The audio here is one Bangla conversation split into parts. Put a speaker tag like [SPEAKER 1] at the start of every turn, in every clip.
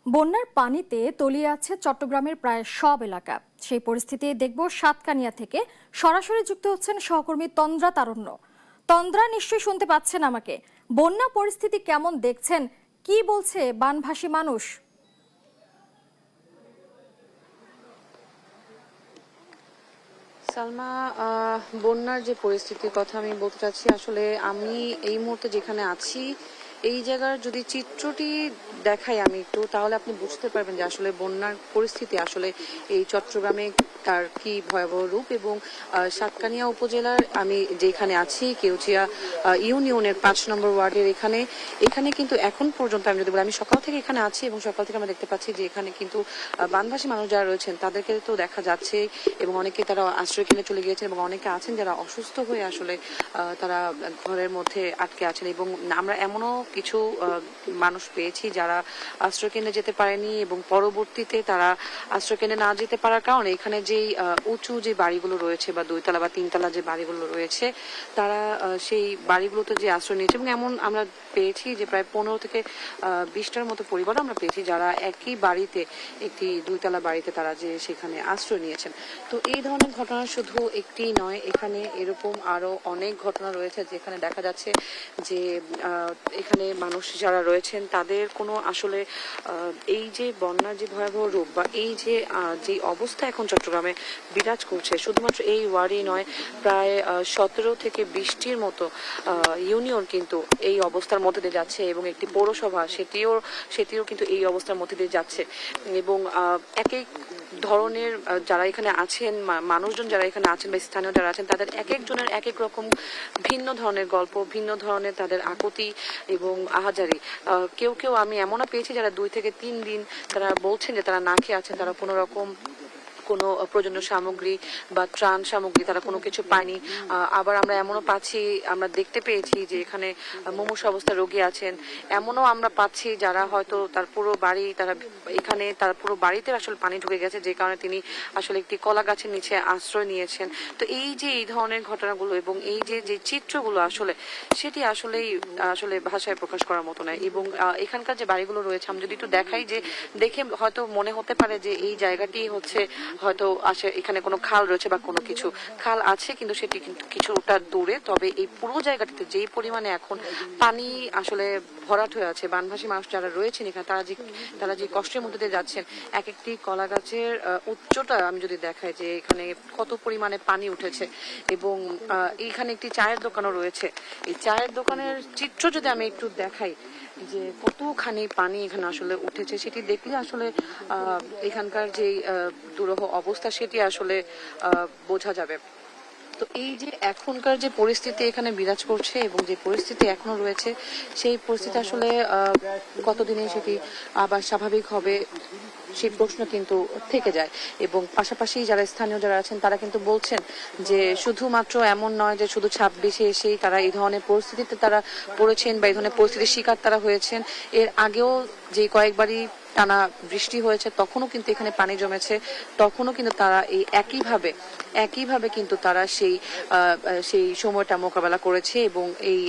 [SPEAKER 1] বন্যার পানিতে তলিয়ে আছে চট্টগ্রামের প্রায় সব এলাকা। সেই পরিস্থিতি দেখব সাতকানিয়া থেকে। সরাসরি যুক্ত হচ্ছেন সহকর্মী তন্দ্রা তারুণ্য। তন্দ্রা, নিশ্চয়ই শুনতে পাচ্ছেন আমাকে। বন্যা পরিস্থিতি কেমন দেখছেন, কি বলছে বানভাসী মানুষ?
[SPEAKER 2] সালমা, বন্যার যে পরিস্থিতির কথা আমি বলতে চাচ্ছি, আসলে আমি এই মুহূর্তে যেখানে আছি এই জায়গার যদি চিত্রটি দেখাই আমি একটু, তাহলে আপনি বুঝতে পারবেন যে আসলে বন্যার পরিস্থিতি আসলে এই চট্টগ্রামে তার কি ভয়াবহ রূপ। এবং সাতকানিয়া উপজেলার আমি যেখানে আছি, কেউচিয়া ইউনিয়নের 5 নম্বর ওয়ার্ডের এখানে কিন্তু এখন পর্যন্ত আমি যদি বলি, আমি সকাল থেকে এখানে আছি এবং সকাল থেকে আমরা দেখতে পাচ্ছি যে এখানে কিন্তু বানভাসী মানুষ যারা রয়েছেন তাদেরকে তো দেখা যাচ্ছে, এবং অনেকে তারা আশ্রয় কেন্দ্রে চলে গিয়েছেন, এবং অনেকে আছেন যারা অসুস্থ হয়ে আসলে তারা ঘরের মধ্যে আটকে আছেন। এবং আমরা এমনও কিছু মানুষ পেয়েছি যারা আশ্রয় কেন্দ্রে যেতে পারেনি, এবং পরবর্তীতে তারা আশ্রয় কেন্দ্রে না যেতে পারার কারণে এখানে যেই উঁচু যে বাড়িগুলো রয়েছে বা 2 তলা বা 3 তলা যে বাড়িগুলো রয়েছে, তারা সেই বাড়িগুলোতে যে আশ্রয় নিয়েছে। এবং এমন আমরা পেয়েছি যে প্রায় 15 থেকে 20টার মতো পরিবার আমরা পেয়েছি যারা একই বাড়িতে, একটি 2 তলা বাড়িতে তারা যে সেখানে আশ্রয় নিয়েছেন। তো এই ধরনের ঘটনা শুধু একটি নয়, এখানে এরকম আরো অনেক ঘটনা রয়েছে যেখানে দেখা যাচ্ছে যে এখানে মানুষ যারা রয়েছেন তাদের কোনো আসলে এই যে বন্যার যে ভয়াবহ রূপ বা এই যে যে অবস্থা এখন চট্টগ্রামে বিরাজ করছে, শুধুমাত্র এই ওয়ার্ডেই নয়, প্রায় 17 থেকে 20টির মতো ইউনিয়ন কিন্তু এই অবস্থার মধ্যে দিয়ে যাচ্ছে, এবং একটি পৌরসভা সেটিও কিন্তু এই অবস্থার মধ্যে দিয়ে যাচ্ছে। এবং এক এক ধরনের যারা এখানে আছেন, মানুষজন যারা এখানে আছেন বা স্থানীয় যারা আছেন, তাদের এক একজনের এক এক রকম ভিন্ন ধরনের গল্প, ভিন্ন ধরনের তাদের আকুতি এবং আহাজারি। কেউ কেউ আমি এমনও পেয়েছি যারা 2 থেকে 3 দিন তারা বলছেন যে তারা না খেয়ে আছেন, তারা কোনো রকম কোনো প্রয়োজনীয় সামগ্রী বা ত্রাণ সামগ্রী তারা কোনো কিছু পায়নি। আবার আমরা এমনও পাচ্ছি, আমরা দেখতে পেয়েছি যে এখানে মুমূর্ষু অবস্থায় রোগী আছেন। এমনও আমরা পাচ্ছি যারা হয়তো তার পুরো বাড়ি, তার পুরো বাড়িতে আসলে পানি ঢুকে গেছে, যে কারণে তিনি আসলে একটি কলা গাছের নিচে আশ্রয় নিয়েছেন। তো এই যে এই ধরনের ঘটনাগুলো এবং এই যে যে চিত্রগুলো সেটি আসলে ভাষায় প্রকাশ করার মতো নয়। এবং এখানকার যে বাড়িগুলো রয়েছে আমি যদি একটু দেখাই, যে দেখে হয়তো মনে হতে পারে যে এই জায়গাটি হচ্ছে হয়তো এখানে কোনো খাল রয়েছে বা কোনো কিছু, খাল আছে কিন্তু সেটি কিন্তু কিছুটা দূরে। তবে এই পুরো জায়গাটিতে যেই পরিমাণে এখন পানি আসলে ভরাট হয়ে আছে, বানভাসী মানুষ যারা রয়েছেন এখানে তারা যে কষ্টের মধ্যে দিয়ে যাচ্ছেন। এক একটি কলা গাছের উচ্চতা আমি যদি দেখাই যে এখানে কত পরিমাণে পানি উঠেছে। এবং এইখানে একটি চায়ের দোকানও রয়েছে। এই চায়ের দোকানের চিত্র যদি আমি একটু দেখাই যে কতখানি পানি এখানে আসলে উঠেছে, সেটি দেখলে আসলে এখানকার যে দুরূহ অবস্থা সেটি আসলে বোঝা যাবে। তো এই যে এখনকার যে পরিস্থিতি এখানে বিরাজ করছে এবং যে পরিস্থিতি এখনো রয়েছে, সেই পরিস্থিতি আসলে কতদিনে সেটি আবার স্বাভাবিক হবে সেই প্রশ্ন কিন্তু থেকে যায়। এবং পাশাপাশি যারা স্থানীয় যারা আছেন তারা কিন্তু বলছেন যে শুধুমাত্র এমন নয় যে শুধু 26-এ এসেই তারা এই ধরনের পরিস্থিতিতে তারা পড়েছেন বা এই ধরনের পরিস্থিতির শিকার তারা হয়েছেন। এর আগেও যে কয়েকবারই টানা বৃষ্টি হয়েছে তখনও কিন্তু এখানে পানি জমেছে, তখনও কিন্তু তারা এই একইভাবে কিন্তু তারা সেই সময়টা মোকাবেলা করেছে। এবং এই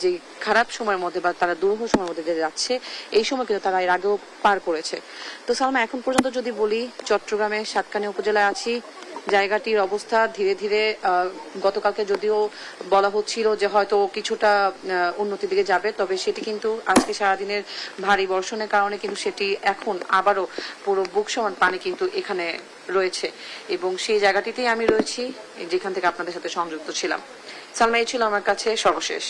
[SPEAKER 2] যে খারাপ সময়ের মধ্যে বা তারা দুরূহ সময়ের মধ্যে যে যাচ্ছে, এই সময় কিন্তু তারা এর আগেও পার করেছে। তো সালমা, এখন পর্যন্ত যদি বলি, চট্টগ্রামের সাতকানিয়া উপজেলায় আছি, জায়গাটির অবস্থা ধীরে ধীরে গতকালকে যদিও বলা হচ্ছিল যে হয়তো কিছুটা উন্নতির দিকে যাবে, তবে সেটি কিন্তু আজকে সারাদিনের ভারী বর্ষণের কারণে কিন্তু সেটি এখন আবারও পুরো বুক সমান পানি কিন্তু এখানে রয়েছে। এবং সেই জায়গাটিতেই আমি রয়েছি যেখান থেকে আপনাদের সাথে সংযুক্ত ছিলাম। সালমা, এই ছিল আমার কাছে সর্বশেষ।